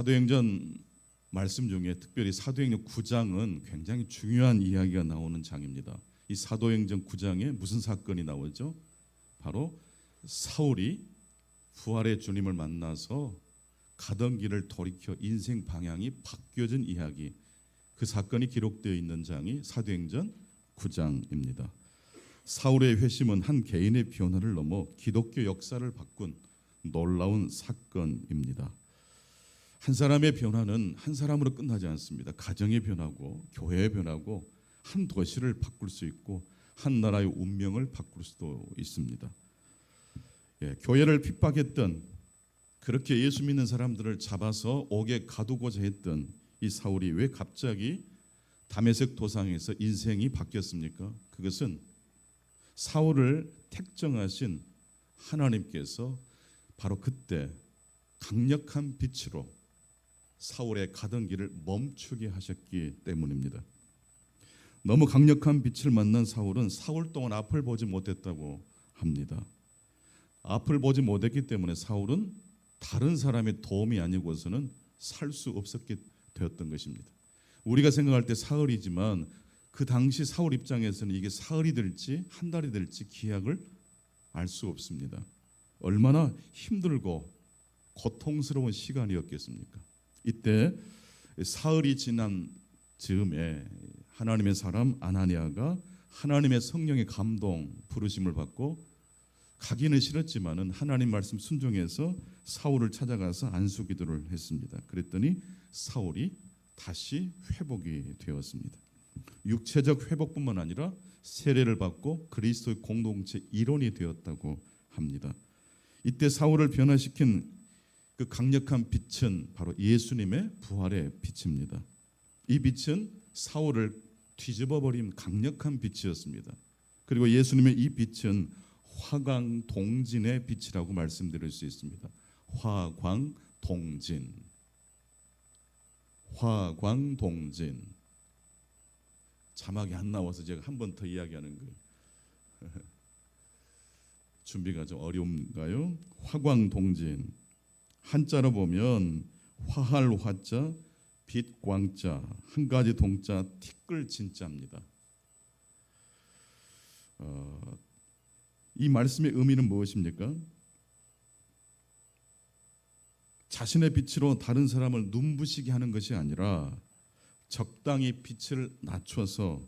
사도행전 말씀 중에 특별히 사도행전 9장은 굉장히 중요한 이야기가 나오는 장입니다. 이 사도행전 9장에 무슨 사건이 나오죠? 바로 사울이 부활의 주님을 만나서 가던 길을 돌이켜 인생 방향이 바뀌어진 이야기, 그 사건이 기록되어 있는 장이 사도행전 9장입니다. 사울의 회심은 한 개인의 변화를 넘어 기독교 역사를 바꾼 놀라운 사건입니다. 한 사람의 변화는 한 사람으로 끝나지 않습니다. 가정의 변화고 교회의 변화고 한 도시를 바꿀 수 있고 한 나라의 운명을 바꿀 수도 있습니다. 교회를 핍박했던, 그렇게 예수 믿는 사람들을 잡아서 옥에 가두고자 했던 이 사울이 왜 갑자기 다메섹 도상에서 인생이 바뀌었습니까? 그것은 사울을 택정하신 하나님께서 바로 그때 강력한 빛으로 사울의 가던 길을 멈추게 하셨기 때문입니다. 너무 강력한 빛을 만난 사울은 사흘 동안 앞을 보지 못했다고 합니다. 앞을 보지 못했기 때문에 사울은 다른 사람의 도움이 아니고서는 살 수 없었게 되었던 것입니다. 우리가 생각할 때 사흘이지만 그 당시 사울 입장에서는 이게 사흘이 될지 한 달이 될지 기약을 알 수 없습니다. 얼마나 힘들고 고통스러운 시간이었겠습니까? 이때 사흘이 지난 즈음에 하나님의 사람 아나니아가 하나님의 성령의 감동 부르심을 받고 가기는 싫었지만은 하나님 말씀 순종해서 사울을 찾아가서 안수 기도를 했습니다. 그랬더니 사울이 다시 회복이 되었습니다. 육체적 회복뿐만 아니라 세례를 받고 그리스도의 공동체 일원이 되었다고 합니다. 이때 사울을 변화시킨 그 강력한 빛은 바로 예수님의 부활의 빛입니다. 이 빛은 사울을 뒤집어버린 강력한 빛이었습니다. 그리고 예수님의 이 빛은 화광동진의 빛이라고 말씀드릴 수 있습니다. 화광동진, 화광동진. 자막이 안 나와서 제가 한 번 더 이야기하는 거예요. 준비가 좀 어려운가요? 화광동진. 한자로 보면 화할 화자, 빛 광자, 한 가지 동자, 티끌 진자입니다. 이 말씀의 의미는 무엇입니까? 자신의 빛으로 다른 사람을 눈부시게 하는 것이 아니라 적당히 빛을 낮춰서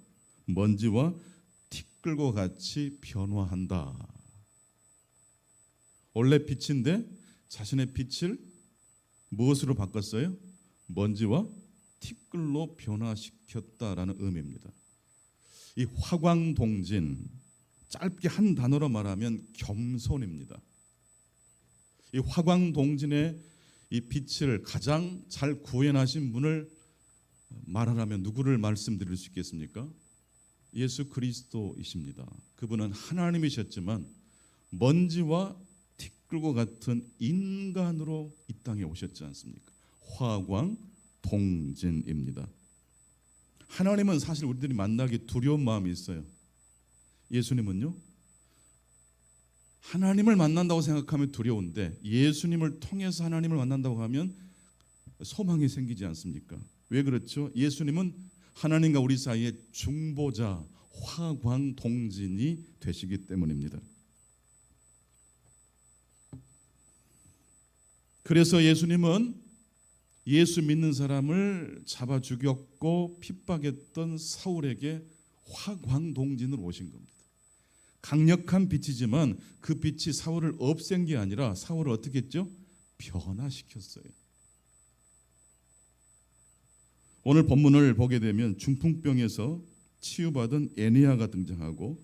먼지와 티끌과 같이 변화한다. 원래 빛인데 자신의 빛을 무엇으로 바꿨어요? 먼지와 티끌로 변화시켰다라는 의미입니다. 이 화광동진, 짧게 한 단어로 말하면 겸손입니다. 이 화광동진의 이 빛을 가장 잘 구현하신 분을 말하라면 누구를 말씀드릴 수 있겠습니까? 예수 그리스도이십니다. 그분은 하나님이셨지만 먼지와 티끌과 같은 인간으로 이 땅에 오셨지 않습니까? 화광동진입니다. 하나님은 사실 우리들이 만나기 두려운 마음이 있어요. 예수님은요? 하나님을 만난다고 생각하면 두려운데 예수님을 통해서 하나님을 만난다고 하면 소망이 생기지 않습니까? 왜 그렇죠? 예수님은 하나님과 우리 사이의 중보자, 화광동진이 되시기 때문입니다. 그래서 예수님은 예수 믿는 사람을 잡아 죽였고 핍박했던 사울에게 화광동진으로 오신 겁니다. 강력한 빛이지만 그 빛이 사울을 없앤 게 아니라 사울을 어떻게 했죠? 변화시켰어요. 오늘 본문을 보게 되면 중풍병에서 치유받은 에니아가 등장하고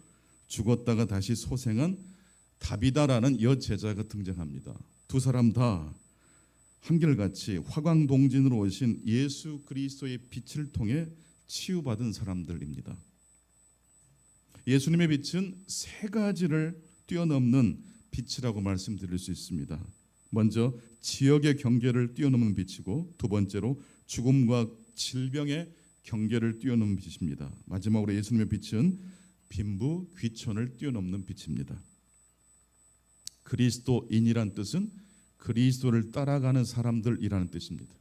죽었다가 다시 소생한 다비다라는 여제자가 등장합니다. 두 사람 다 한결같이 화광동진으로 오신 예수 그리스도의 빛을 통해 치유받은 사람들입니다. 예수님의 빛은 세 가지를 뛰어넘는 빛이라고 말씀드릴 수 있습니다. 먼저 지역의 경계를 뛰어넘는 빛이고, 두 번째로 죽음과 질병의 경계를 뛰어넘는 빛입니다. 마지막으로 예수님의 빛은 빈부 귀천을 뛰어넘는 빛입니다. 그리스도인이란 뜻은 그리스도를 따라가는 사람들이라는 뜻입니다.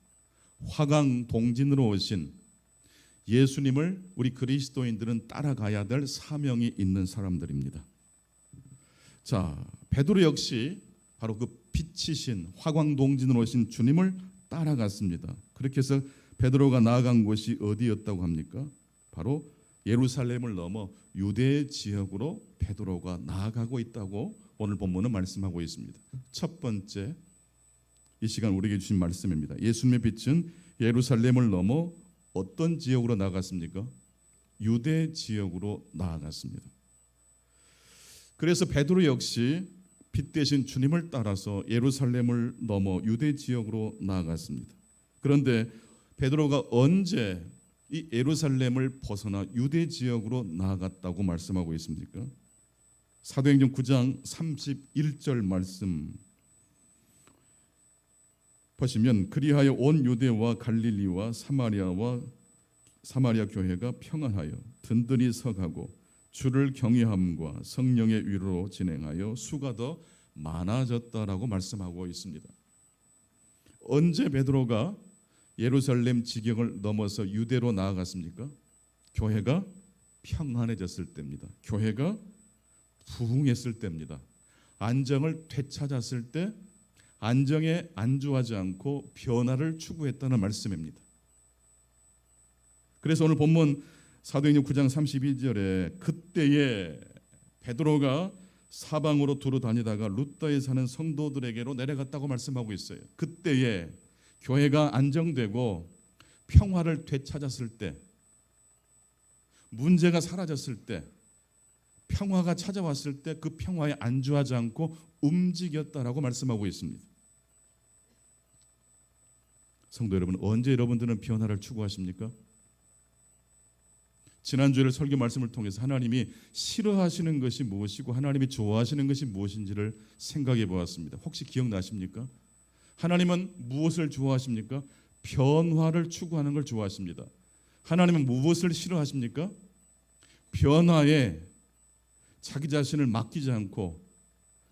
화강 동진으로 오신 예수님을 우리 그리스도인들은 따라가야 될 사명이 있는 사람들입니다. 자, 베드로 역시 바로 그 빛이신 화강 동진으로 오신 주님을 따라갔습니다. 그렇게 해서 베드로가 나아간 곳이 어디였다고 합니까? 바로 예루살렘을 넘어 유대 지역으로 베드로가 나아가고 있다고 오늘 본문은 말씀하고 있습니다. 첫 번째, 이 시간 우리에게 주신 말씀입니다. 예수님의 빛은 예루살렘을 넘어 어떤 지역으로 나아갔습니까? 유대 지역으로 나아갔습니다. 그래서 베드로 역시 빛 대신 주님을 따라서 예루살렘을 넘어 유대 지역으로 나아갔습니다. 그런데 베드로가 언제 이 예루살렘을 벗어나 유대 지역으로 나아갔다고 말씀하고 있습니까? 사도행전 9장 31절 말씀 보시면 그리하여 온 유대와 갈릴리와 사마리아 교회가 평안하여 든든히 서가고 주를 경외함과 성령의 위로로 진행하여 수가 더 많아졌다라고 말씀하고 있습니다. 언제 베드로가 예루살렘 지경을 넘어서 유대로 나아갔습니까? 교회가 평안해졌을 때입니다. 교회가 부흥했을 때입니다. 안정을 되찾았을 때 안정에 안주하지 않고 변화를 추구했다는 말씀입니다. 그래서 오늘 본문 사도행전 9장 32절에 그때에 베드로가 사방으로 두루 다니다가 룻다에 사는 성도들에게로 내려갔다고 말씀하고 있어요. 그때에 교회가 안정되고 평화를 되찾았을 때, 문제가 사라졌을 때, 평화가 찾아왔을 때 그 평화에 안주하지 않고 움직였다라고 말씀하고 있습니다. 성도 여러분, 언제 여러분들은 변화를 추구하십니까? 지난주에 설교 말씀을 통해서 하나님이 싫어하시는 것이 무엇이고 하나님이 좋아하시는 것이 무엇인지를 생각해 보았습니다. 혹시 기억나십니까? 하나님은 무엇을 좋아하십니까? 변화를 추구하는 걸 좋아하십니다. 하나님은 무엇을 싫어하십니까? 변화에 자기 자신을 맡기지 않고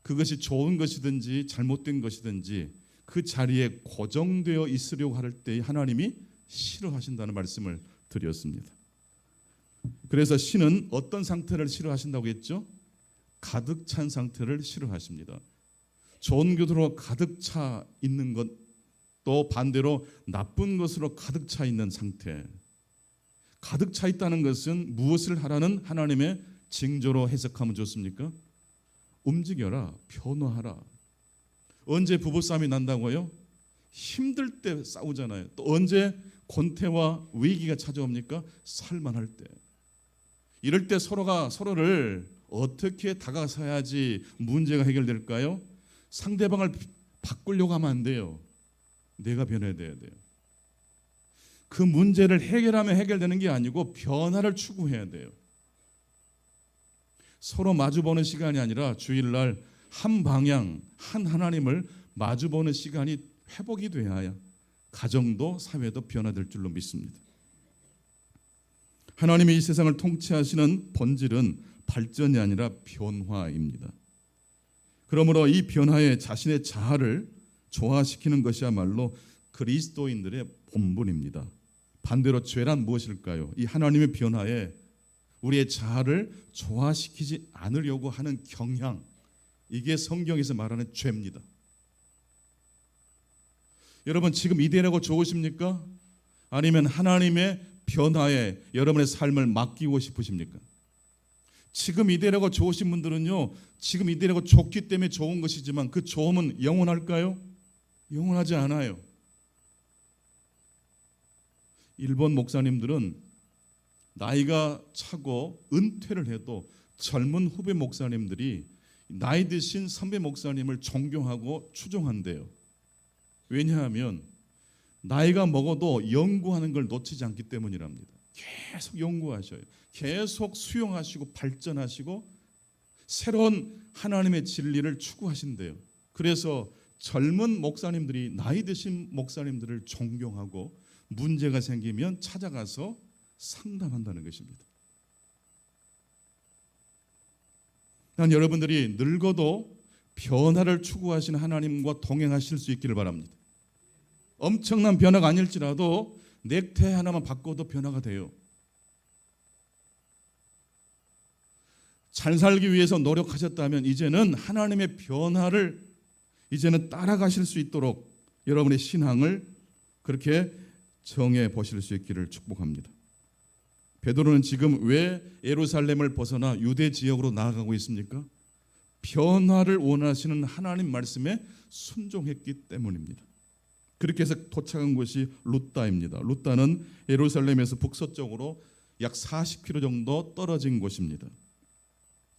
그것이 좋은 것이든지 잘못된 것이든지 그 자리에 고정되어 있으려고 할 때 하나님이 싫어하신다는 말씀을 드렸습니다. 그래서 신은 어떤 상태를 싫어하신다고 했죠? 가득 찬 상태를 싫어하십니다. 좋은 것으로 가득 차 있는 것, 또 반대로 나쁜 것으로 가득 차 있는 상태. 가득 차 있다는 것은 무엇을 하라는 하나님의 징조로 해석하면 좋습니까? 움직여라, 변화하라. 언제 부부싸움이 난다고요? 힘들 때 싸우잖아요. 또 언제 권태와 위기가 찾아옵니까? 살만할 때. 이럴 때 서로가 서로를 어떻게 다가서야지 문제가 해결될까요? 상대방을 바꾸려고 하면 안 돼요. 내가 변해야 돼요. 그 문제를 해결하면 해결되는 게 아니고 변화를 추구해야 돼요. 서로 마주보는 시간이 아니라 주일날 한 방향, 한 하나님을 마주보는 시간이 회복이 돼야 가정도 사회도 변화될 줄로 믿습니다. 하나님이 이 세상을 통치하시는 본질은 발전이 아니라 변화입니다. 그러므로 이 변화에 자신의 자아를 조화시키는 것이야말로 그리스도인들의 본분입니다. 반대로 죄란 무엇일까요? 이 하나님의 변화에 우리의 자아를 조화시키지 않으려고 하는 경향, 이게 성경에서 말하는 죄입니다. 여러분 지금 이대로가 좋으십니까? 아니면 하나님의 변화에 여러분의 삶을 맡기고 싶으십니까? 지금 이대로가 좋으신 분들은요, 지금 이대로가 좋기 때문에 좋은 것이지만 그 좋음은 영원할까요? 영원하지 않아요. 일본 목사님들은 나이가 차고 은퇴를 해도 젊은 후배 목사님들이 나이 드신 선배 목사님을 존경하고 추종한대요. 왜냐하면 나이가 먹어도 연구하는 걸 놓치지 않기 때문이랍니다. 계속 연구하셔요. 계속 수용하시고 발전하시고 새로운 하나님의 진리를 추구하신대요. 그래서 젊은 목사님들이 나이 드신 목사님들을 존경하고 문제가 생기면 찾아가서 상담한다는 것입니다. 난 여러분들이 늙어도 변화를 추구하시는 하나님과 동행하실 수 있기를 바랍니다. 엄청난 변화가 아닐지라도 넥타이 하나만 바꿔도 변화가 돼요. 잘 살기 위해서 노력하셨다면 이제는 하나님의 변화를 이제는 따라가실 수 있도록 여러분의 신앙을 그렇게 정해 보실 수 있기를 축복합니다. 베드로는 지금 왜 예루살렘을 벗어나 유대 지역으로 나아가고 있습니까? 변화를 원하시는 하나님 말씀에 순종했기 때문입니다. 그렇게 해서 도착한 곳이 루다입니다. 루다는 예루살렘에서 북서쪽으로 약 40km 정도 떨어진 곳입니다.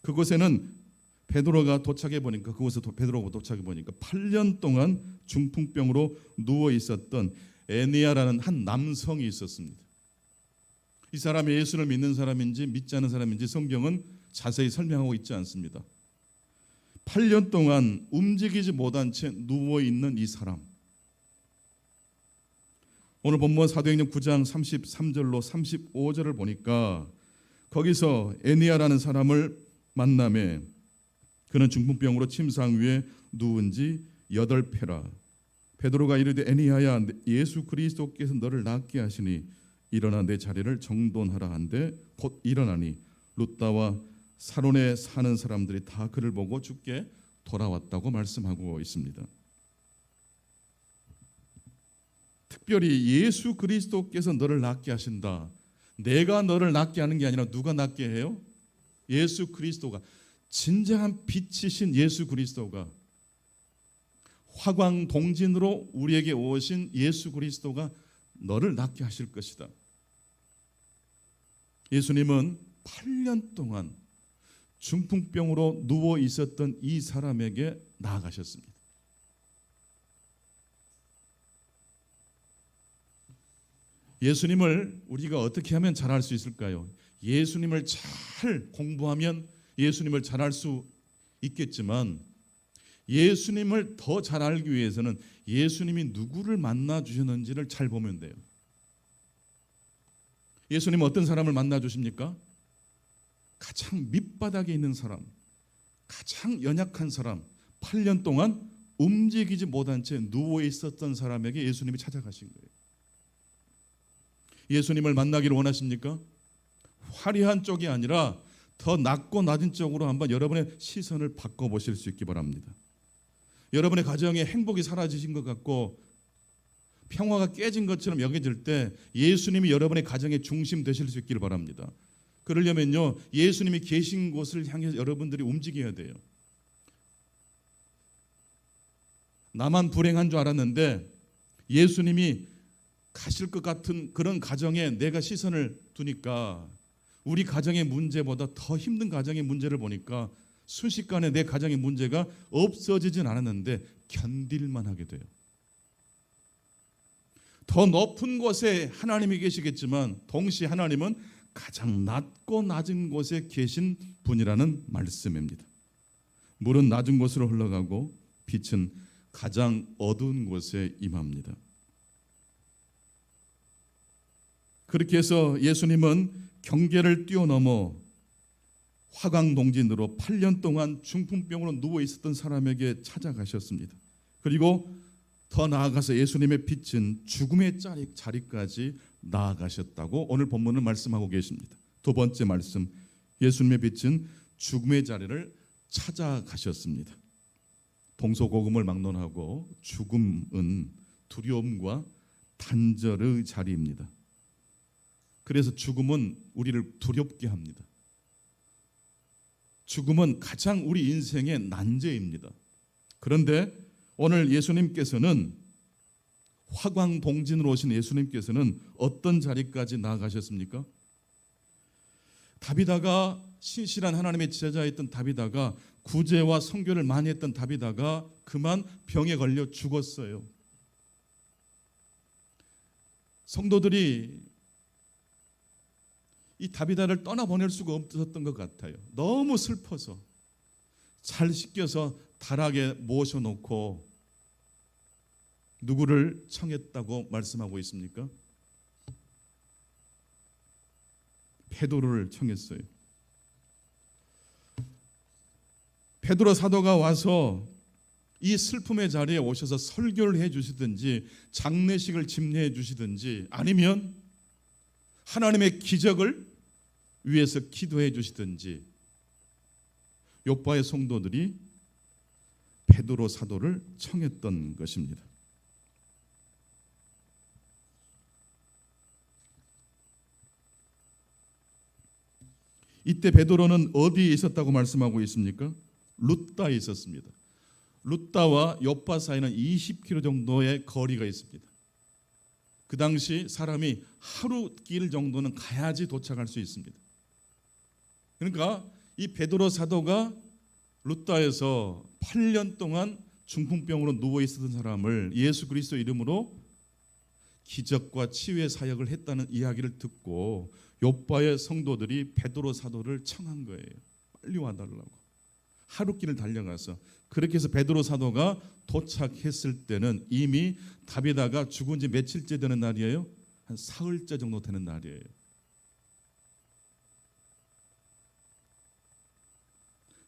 그곳에는 베드로가 도착해 보니까 8년 동안 중풍병으로 누워 있었던 에니야라는 한 남성이 있었습니다. 이 사람이 예수를 믿는 사람인지 믿지 않는 사람인지 성경은 자세히 설명하고 있지 않습니다. 8년 동안 움직이지 못한 채 누워 있는 이 사람. 오늘 본문 사도행전 9장 33절로 35절을 보니까 거기서 에니야라는 사람을 만남에 그는 중풍병으로 침상 위에 누운 지 8회라. 베드로가 이르되 에니야야 예수 그리스도께서 너를 낫게 하시니 일어나 내 자리를 정돈하라 한데 곧 일어나니 루다와 사론에 사는 사람들이 다 그를 보고 주께 돌아왔다고 말씀하고 있습니다. 특별히 예수 그리스도께서 너를 낫게 하신다. 내가 너를 낫게 하는 게 아니라 누가 낫게 해요? 예수 그리스도가, 진정한 빛이신 예수 그리스도가, 화광동진으로 우리에게 오신 예수 그리스도가 너를 낫게 하실 것이다. 예수님은 8년 동안 중풍병으로 누워 있었던 이 사람에게 나아가셨습니다. 예수님을 우리가 어떻게 하면 잘할 수 있을까요? 예수님을 잘 공부하면 예수님을 잘할 수 있겠지만 예수님을 더 잘 알기 위해서는 예수님이 누구를 만나 주셨는지를 잘 보면 돼요. 예수님은 어떤 사람을 만나 주십니까? 가장 밑바닥에 있는 사람, 가장 연약한 사람, 8년 동안 움직이지 못한 채 누워 있었던 사람에게 예수님이 찾아가신 거예요. 예수님을 만나기를 원하십니까? 화려한 쪽이 아니라 더 낮고 낮은 쪽으로 한번 여러분의 시선을 바꿔보실 수 있기 바랍니다. 여러분의 가정에 행복이 사라지신 것 같고 평화가 깨진 것처럼 여겨질 때 예수님이 여러분의 가정의 중심 되실 수 있기를 바랍니다. 그러려면요, 예수님이 계신 곳을 향해서 여러분들이 움직여야 돼요. 나만 불행한 줄 알았는데 예수님이 가실 것 같은 그런 가정에 내가 시선을 두니까 우리 가정의 문제보다 더 힘든 가정의 문제를 보니까 순식간에 내 가정의 문제가 없어지진 않았는데 견딜만 하게 돼요. 더 높은 곳에 하나님이 계시겠지만 동시에 하나님은 가장 낮고 낮은 곳에 계신 분이라는 말씀입니다. 물은 낮은 곳으로 흘러가고 빛은 가장 어두운 곳에 임합니다. 그렇게 해서 예수님은 경계를 뛰어넘어 화광동진으로 8년 동안 중풍병으로 누워 있었던 사람에게 찾아가셨습니다. 그리고 더 나아가서 예수님의 빛은 죽음의 자리까지 나아가셨다고 오늘 본문은 말씀하고 계십니다. 두 번째 말씀, 예수님의 빛은 죽음의 자리를 찾아가셨습니다. 동서고금을 막론하고 죽음은 두려움과 단절의 자리입니다. 그래서 죽음은 우리를 두렵게 합니다. 죽음은 가장 우리 인생의 난제입니다. 그런데 오늘 예수님께서는 화광동진으로 오신 예수님께서는 어떤 자리까지 나아가셨습니까? 다비다가 신실한 하나님의 제자였던 다비다가 구제와 선교를 많이 했던 다비다가 그만 병에 걸려 죽었어요. 성도들이 이 다비다를 떠나보낼 수가 없었던 것 같아요. 너무 슬퍼서 잘 씻겨서 다락에 모셔놓고 누구를 청했다고 말씀하고 있습니까? 베드로를 청했어요. 베드로 사도가 와서 이 슬픔의 자리에 오셔서 설교를 해주시든지 장례식을 집례해 주시든지 아니면 하나님의 기적을 위해서 기도해 주시든지 요빠의 성도들이 베드로 사도를 청했던 것입니다. 이때 베드로는 어디에 있었다고 말씀하고 있습니까? 룻다에 있었습니다. 룻다와 요빠 사이는 20km 정도의 거리가 있습니다. 그 당시 사람이 하루 길 정도는 가야지 도착할 수 있습니다. 그러니까 이 베드로 사도가 룻다에서 8년 동안 중풍병으로 누워 있었던 사람을 예수 그리스도 이름으로 기적과 치유의 사역을 했다는 이야기를 듣고 요빠의 성도들이 베드로 사도를 청한 거예요. 빨리 와달라고. 하루길을 달려가서 그렇게 해서 베드로 사도가 도착했을 때는 이미 다비다가 죽은 지 며칠째 되는 날이에요? 한 사흘째 정도 되는 날이에요.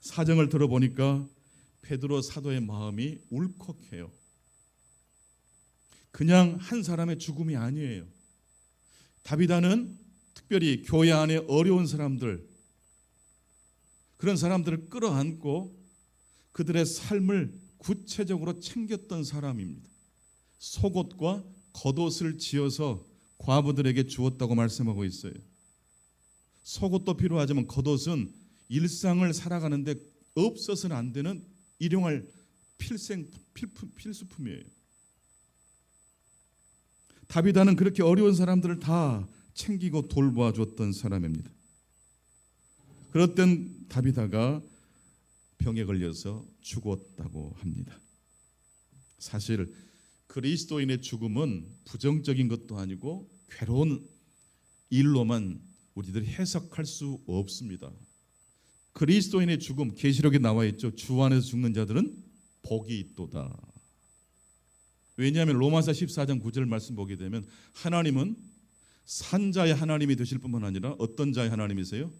사정을 들어보니까 베드로 사도의 마음이 울컥해요. 그냥 한 사람의 죽음이 아니에요. 다비다는 특별히 교회 안에 어려운 사람들, 그런 사람들을 끌어안고 그들의 삶을 구체적으로 챙겼던 사람입니다. 속옷과 겉옷을 지어서 과부들에게 주었다고 말씀하고 있어요. 속옷도 필요하지만 겉옷은 일상을 살아가는데 없어서는 안 되는 일용할 필수품이에요. 다비다는 그렇게 어려운 사람들을 다 챙기고 돌보아 줬던 사람입니다. 그렇던 다비다가 병에 걸려서 죽었다고 합니다. 사실 그리스도인의 죽음은 부정적인 것도 아니고 괴로운 일로만 우리들이 해석할 수 없습니다. 그리스도인의 죽음, 계시록에 나와 있죠. 주 안에서 죽는 자들은 복이 있도다. 왜냐하면 로마서 14장 9절 말씀 보게 되면 하나님은 산자의 하나님이 되실 뿐만 아니라 어떤 자의 하나님이세요?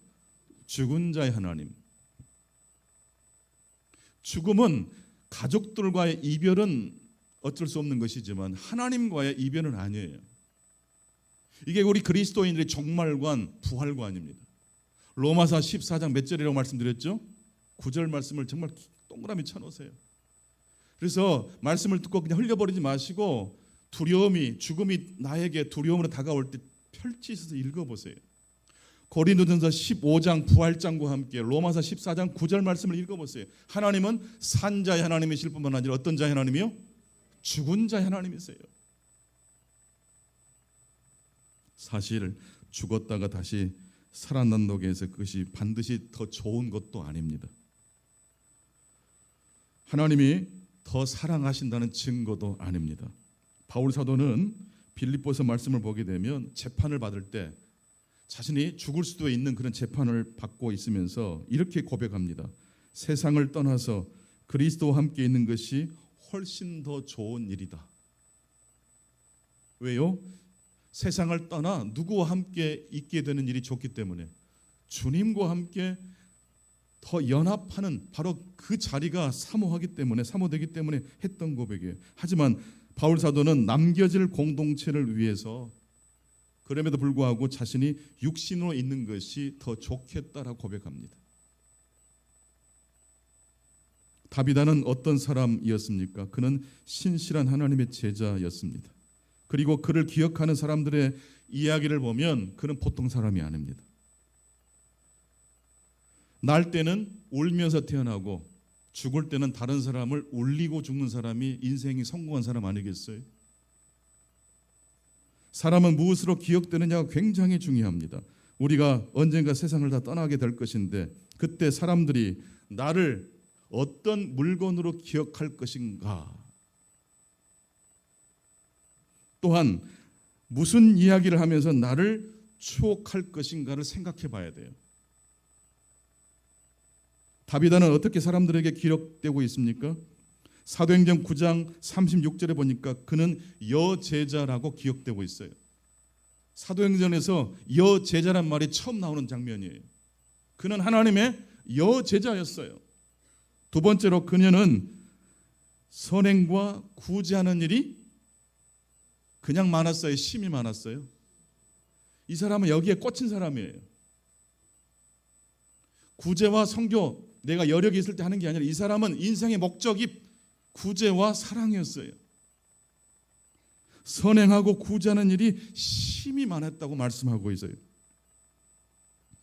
죽은 자의 하나님. 죽음은 가족들과의 이별은 어쩔 수 없는 것이지만 하나님과의 이별은 아니에요. 이게 우리 그리스도인들의 종말관, 부활관입니다. 로마서 14장 몇 절이라고 말씀드렸죠? 9절 말씀을 정말 동그라미 쳐놓으세요. 그래서 말씀을 듣고 그냥 흘려버리지 마시고 두려움이, 죽음이 나에게 두려움으로 다가올 때 펼치셔서 읽어보세요. 고린도전서 15장 부활장과 함께 로마서 14장 9절 말씀을 읽어보세요. 하나님은 산자의 하나님이실 뿐만 아니라 어떤 자의 하나님이요? 죽은 자의 하나님이세요. 사실 죽었다가 다시 살아난다고 해서 그것이 반드시 더 좋은 것도 아닙니다. 하나님이 더 사랑하신다는 증거도 아닙니다. 바울 사도는 빌립보서 말씀을 보게 되면 재판을 받을 때 자신이 죽을 수도 있는 그런 재판을 받고 있으면서 이렇게 고백합니다. 세상을 떠나서 그리스도와 함께 있는 것이 훨씬 더 좋은 일이다. 왜요? 세상을 떠나 누구와 함께 있게 되는 일이 좋기 때문에 주님과 함께 더 연합하는 바로 그 자리가 사모되기 때문에 했던 고백이에요. 하지만 바울 사도는 남겨질 공동체를 위해서 그럼에도 불구하고 자신이 육신으로 있는 것이 더 좋겠다라고 고백합니다. 다비다는 어떤 사람이었습니까? 그는 신실한 하나님의 제자였습니다. 그리고 그를 기억하는 사람들의 이야기를 보면 그는 보통 사람이 아닙니다. 날 때는 울면서 태어나고 죽을 때는 다른 사람을 울리고 죽는 사람이 인생이 성공한 사람 아니겠어요? 사람은 무엇으로 기억되느냐가 굉장히 중요합니다. 우리가 언젠가 세상을 다 떠나게 될 것인데 그때 사람들이 나를 어떤 물건으로 기억할 것인가? 또한 무슨 이야기를 하면서 나를 추억할 것인가를 생각해 봐야 돼요. 다비다는 어떻게 사람들에게 기록되고 있습니까? 사도행전 9장 36절에 보니까 그는 여제자라고 기억되고 있어요. 사도행전에서 여제자란 말이 처음 나오는 장면이에요. 그는 하나님의 여제자였어요. 두 번째로 그녀는 선행과 구제하는 일이 그냥 많았어요? 심이 많았어요? 이 사람은 여기에 꽂힌 사람이에요. 구제와 선교 내가 여력이 있을 때 하는 게 아니라 이 사람은 인생의 목적이 구제와 사랑이었어요. 선행하고 구제하는 일이 심히 많았다고 말씀하고 있어요.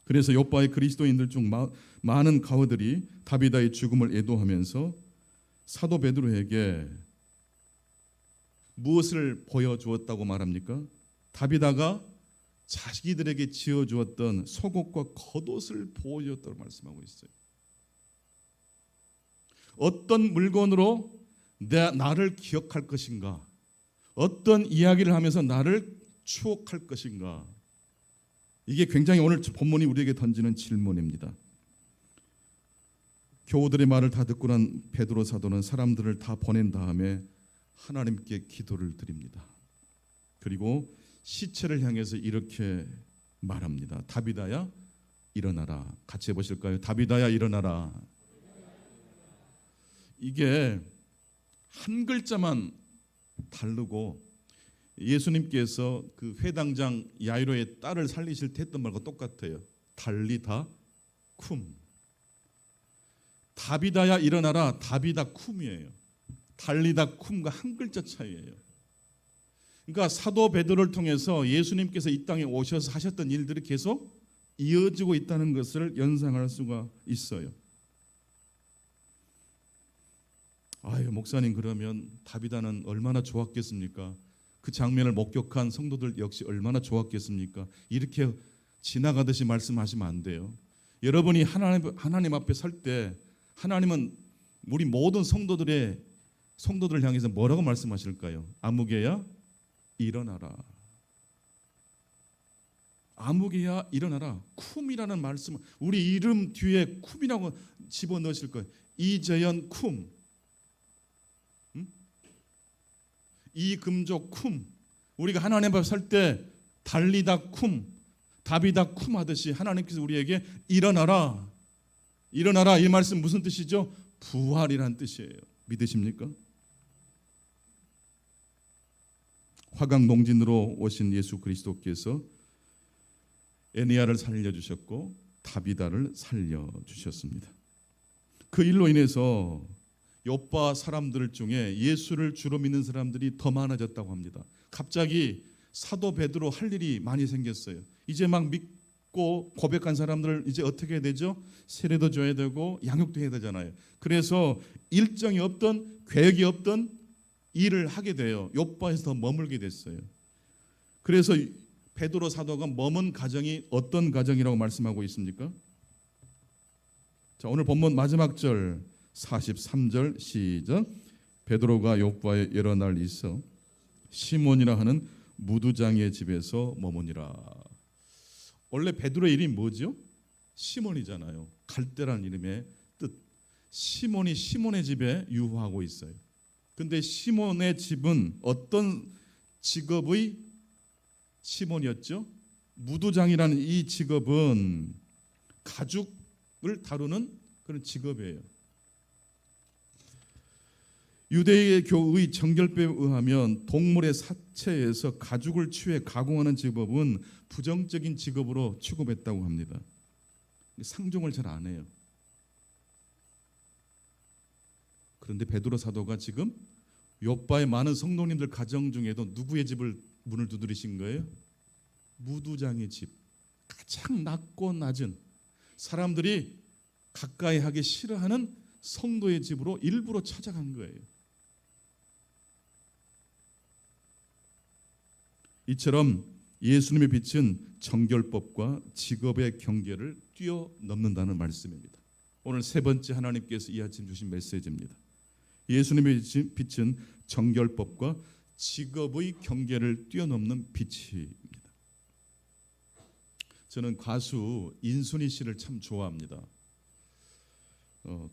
그래서 욥바의 그리스도인들 중 많은 가우들이 다비다의 죽음을 애도하면서 사도 베드로에게 무엇을 보여주었다고 말합니까? 다비다가 자기들에게 지어주었던 속옷과 겉옷을 보여주었다고 말씀하고 있어요. 어떤 물건으로 나를 기억할 것인가? 어떤 이야기를 하면서 나를 추억할 것인가? 이게 굉장히 오늘 본문이 우리에게 던지는 질문입니다. 교우들의 말을 다 듣고 난 베드로 사도는 사람들을 다 보낸 다음에 하나님께 기도를 드립니다. 그리고 시체를 향해서 이렇게 말합니다. 다비다야 일어나라. 같이 해보실까요? 다비다야 일어나라. 이게 한 글자만 다르고 예수님께서 그 회당장 야이로의 딸을 살리실 때 했던 말과 똑같아요. 달리다 쿰. 다비다야 일어나라. 다비다 쿰이에요. 달리다 쿰과 한 글자 차이예요. 그러니까 사도 베드로를 통해서 예수님께서 이 땅에 오셔서 하셨던 일들이 계속 이어지고 있다는 것을 연상할 수가 있어요. 아유, 목사님, 그러면 다비다는 얼마나 좋았겠습니까? 그 장면을 목격한 성도들 역시 얼마나 좋았겠습니까? 이렇게 지나가듯이 말씀하시면 안 돼요. 여러분이 하나님 앞에 설 때 하나님은 우리 모든 성도들을 향해서 뭐라고 말씀하실까요? 아무개야 일어나라. 아무개야 일어나라. 쿰이라는 말씀, 우리 이름 뒤에 쿰이라고 집어넣으실 거예요. 이재현 쿰, 이금조 쿰. 우리가 하나님 앞에 설 때 달리다 쿰, 다비다 쿰 하듯이 하나님께서 우리에게 일어나라, 일어나라. 이 말씀 무슨 뜻이죠? 부활이란 뜻이에요. 믿으십니까? 화강 농진으로 오신 예수 그리스도께서 에니야를 살려주셨고 다비다를 살려주셨습니다. 그 일로 인해서 욥바 사람들 중에 예수를 주로 믿는 사람들이 더 많아졌다고 합니다. 갑자기 사도 베드로 할 일이 많이 생겼어요. 이제 막 믿고 고백한 사람들을 이제 어떻게 해야 되죠? 세례도 줘야 되고 양육도 해야 되잖아요. 그래서 일정이 없던, 계획이 없던 일을 하게 돼요. 욥바에서 더 머물게 됐어요. 그래서 베드로 사도가 머문 가정이 어떤 가정이라고 말씀하고 있습니까? 자, 오늘 본문 마지막 절 43절 시작. 베드로가 욥바에 여러 날 있어 시몬이라 하는 무두장의 집에서 머무니라. 원래 베드로의 이름이 뭐죠? 시몬이잖아요. 갈대라는 이름의 뜻. 시몬이 시몬의 집에 유후하고 있어요. 근데 시몬의 집은 어떤 직업의 시몬이었죠? 무두장이라는 이 직업은 가죽을 다루는 그런 직업이에요. 유대교의 정결법에 의하면 동물의 사체에서 가죽을 취해 가공하는 직업은 부정적인 직업으로 취급했다고 합니다. 상종을 잘 안 해요. 그런데 베드로 사도가 지금 욥바의 많은 성도님들 가정 중에도 누구의 집을 문을 두드리신 거예요? 무두장의 집. 가장 낮고 낮은, 사람들이 가까이 하기 싫어하는 성도의 집으로 일부러 찾아간 거예요. 이처럼 예수님의 빛은 정결법과 직업의 경계를 뛰어넘는다는 말씀입니다. 오늘 세 번째 하나님께서 이 아침 주신 메시지입니다. 예수님의 빛은 정결법과 직업의 경계를 뛰어넘는 빛입니다. 저는 가수 인순이 씨를 참 좋아합니다.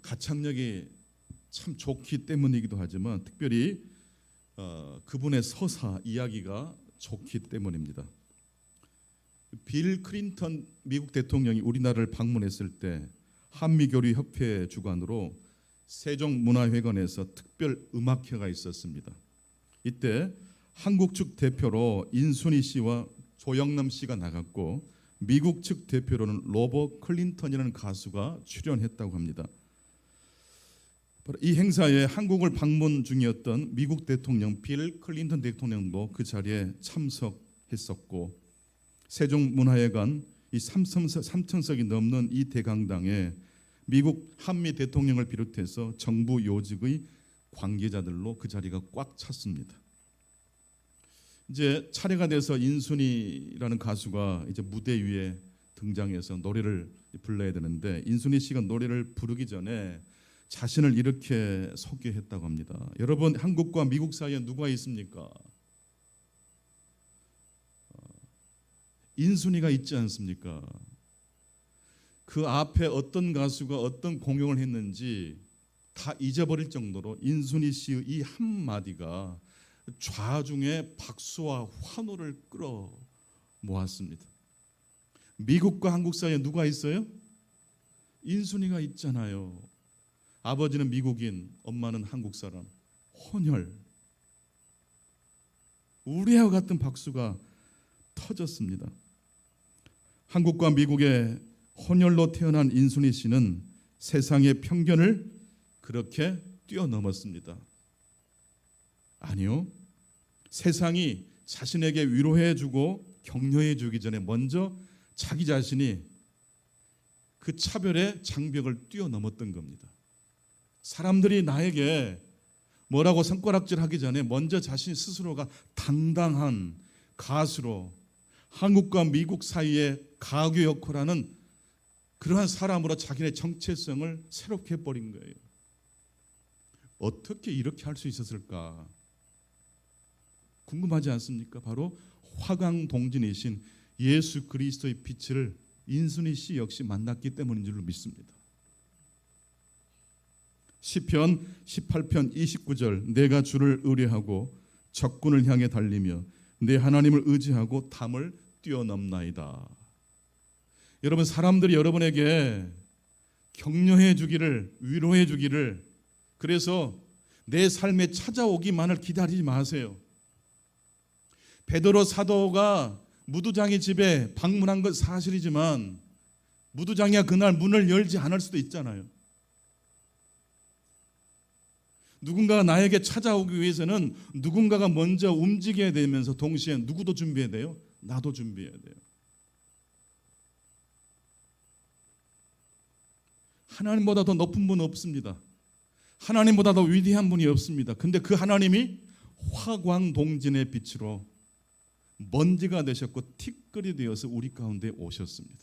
가창력이 참 좋기 때문이기도 하지만 특별히 그분의 서사 이야기가 좋기 때문입니다. 빌 클린턴 미국 대통령이 우리나라를 방문했을 때 한미교류 협회 주관으로 세종문화회관에서 특별 음악회가 있었습니다. 이때 한국 측 대표로 인순이 씨와 조영남 씨가 나갔고 미국 측 대표로는 로버 클린턴이라는 가수가 출연했다고 합니다. 이 행사에 한국을 방문 중이었던 미국 대통령 빌 클린턴 대통령도 그 자리에 참석했었고 세종문화회관 이 3,000석이 넘는 이 대강당에 미국 한미 대통령을 비롯해서 정부 요직의 관계자들로 그 자리가 꽉 찼습니다. 이제 차례가 돼서 인순이라는 가수가 이제 무대 위에 등장해서 노래를 불러야 되는데 인순이 씨가 노래를 부르기 전에 자신을 이렇게 소개했다고 합니다. 여러분, 한국과 미국 사이에 누가 있습니까? 인순이가 있지 않습니까? 그 앞에 어떤 가수가 어떤 공연을 했는지 다 잊어버릴 정도로 인순이 씨의 이 한마디가 좌중의 박수와 환호를 끌어 모았습니다. 미국과 한국 사이에 누가 있어요? 인순이가 있잖아요. 아버지는 미국인, 엄마는 한국 사람. 혼혈. 우리와 같은 박수가 터졌습니다. 한국과 미국의 혼혈로 태어난 인순이 씨는 세상의 편견을 그렇게 뛰어넘었습니다. 아니요. 세상이 자신에게 위로해주고 격려해주기 전에 먼저 자기 자신이 그 차별의 장벽을 뛰어넘었던 겁니다. 사람들이 나에게 뭐라고 손가락질하기 전에 먼저 자신 스스로가 당당한 가수로 한국과 미국 사이의 가교 역할하는 그러한 사람으로 자기의 정체성을 새롭게 해버린 거예요. 어떻게 이렇게 할 수 있었을까? 궁금하지 않습니까? 바로 화강동진이신 예수 그리스도의 빛을 인순이 씨 역시 만났기 때문인 줄로 믿습니다. 시편 18편 29절 내가 주를 의뢰하고 적군을 향해 달리며 내 하나님을 의지하고 담을 뛰어넘나이다. 여러분, 사람들이 여러분에게 격려해 주기를, 위로해 주기를, 그래서 내 삶에 찾아오기만을 기다리지 마세요. 베드로 사도가 무두장의 집에 방문한 건 사실이지만 무두장이가 그날 문을 열지 않을 수도 있잖아요. 누군가가 나에게 찾아오기 위해서는 누군가가 먼저 움직여야 되면서 동시에 누구도 준비해야 돼요? 나도 준비해야 돼요. 하나님보다 더 높은 분은 없습니다. 하나님보다 더 위대한 분이 없습니다. 근데 그 하나님이 화광동진의 빛으로 먼지가 되셨고 티끌이 되어서 우리 가운데 오셨습니다.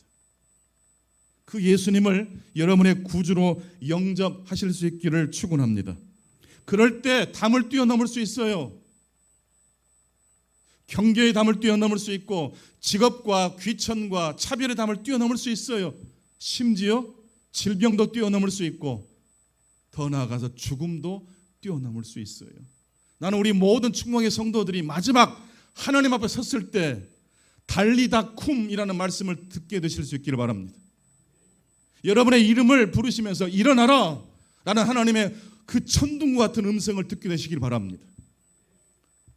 그 예수님을 여러분의 구주로 영접하실 수 있기를 축원합니다. 그럴 때 담을 뛰어넘을 수 있어요. 경계의 담을 뛰어넘을 수 있고 직업과 귀천과 차별의 담을 뛰어넘을 수 있어요. 심지어 질병도 뛰어넘을 수 있고 더 나아가서 죽음도 뛰어넘을 수 있어요. 나는 우리 모든 충만의 성도들이 마지막 하나님 앞에 섰을 때 달리다 쿰이라는 말씀을 듣게 되실 수 있기를 바랍니다. 여러분의 이름을 부르시면서 일어나라 라는 하나님의 그 천둥과 같은 음성을 듣게 되시길 바랍니다.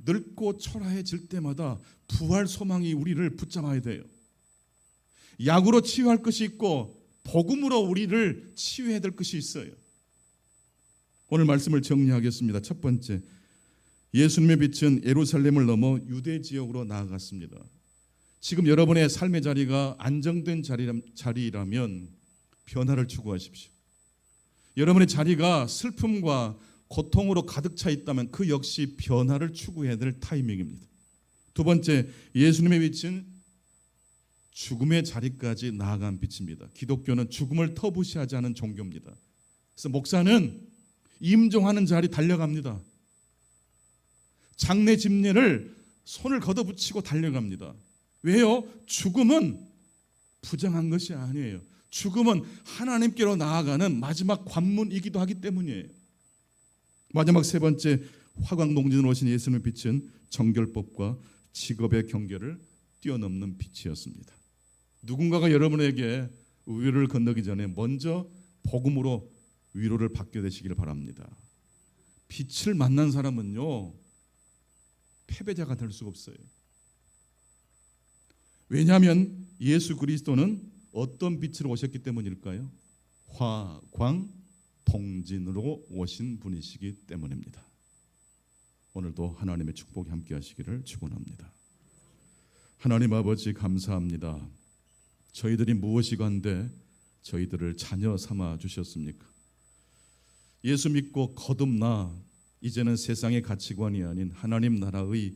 늙고 초라해질 때마다 부활 소망이 우리를 붙잡아야 돼요. 약으로 치유할 것이 있고 복음으로 우리를 치유해야 될 것이 있어요. 오늘 말씀을 정리하겠습니다. 첫 번째, 예수님의 빛은 예루살렘을 넘어 유대 지역으로 나아갔습니다. 지금 여러분의 삶의 자리가 안정된 자리라면 변화를 추구하십시오. 여러분의 자리가 슬픔과 고통으로 가득 차 있다면 그 역시 변화를 추구해야 될 타이밍입니다. 두 번째, 예수님의 빛은 죽음의 자리까지 나아간 빛입니다. 기독교는 죽음을 터부시하지 않은 종교입니다. 그래서 목사는 임종하는 자리 달려갑니다. 장례 집례를 손을 걷어붙이고 달려갑니다. 왜요? 죽음은 부정한 것이 아니에요. 죽음은 하나님께로 나아가는 마지막 관문이기도 하기 때문이에요. 마지막 세 번째, 화광동진으로 오신 예수님의 빛은 정결법과 직업의 경계를 뛰어넘는 빛이었습니다. 누군가가 여러분에게 우유를 건너기 전에 먼저 복음으로 위로를 받게 되시기를 바랍니다. 빛을 만난 사람은요 패배자가 될 수가 없어요. 왜냐하면 예수 그리스도는 어떤 빛으로 오셨기 때문일까요? 화광 통진으로 오신 분이시기 때문입니다. 오늘도 하나님의 축복이 함께 하시기를 축원합니다. 하나님 아버지 감사합니다. 저희들이 무엇이건데 저희들을 자녀 삼아 주셨습니까? 예수 믿고 거듭나 이제는 세상의 가치관이 아닌 하나님 나라의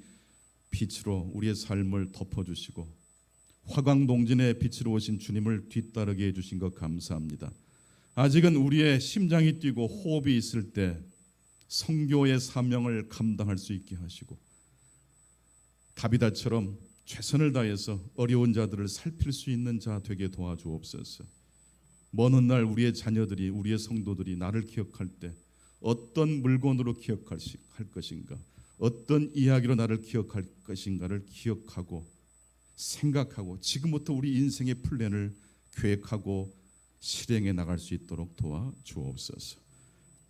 빛으로 우리의 삶을 덮어주시고 화광동진의 빛으로 오신 주님을 뒤따르게 해주신 것 감사합니다. 아직은 우리의 심장이 뛰고 호흡이 있을 때 선교의 사명을 감당할 수 있게 하시고 다비다처럼 최선을 다해서 어려운 자들을 살필 수 있는 자 되게 도와주옵소서. 먼 훗날 우리의 자녀들이 우리의 성도들이 나를 기억할 때 어떤 물건으로 기억할 것인가, 어떤 이야기로 나를 기억할 것인가를 기억하고 생각하고 지금부터 우리 인생의 플랜을 계획하고 실행해 나갈 수 있도록 도와주옵소서.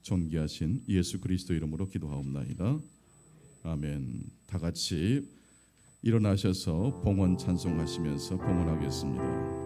존귀하신 예수 그리스도 이름으로 기도하옵나이다. 아멘. 다 같이 일어나셔서 봉헌 찬송하시면서 봉헌하겠습니다.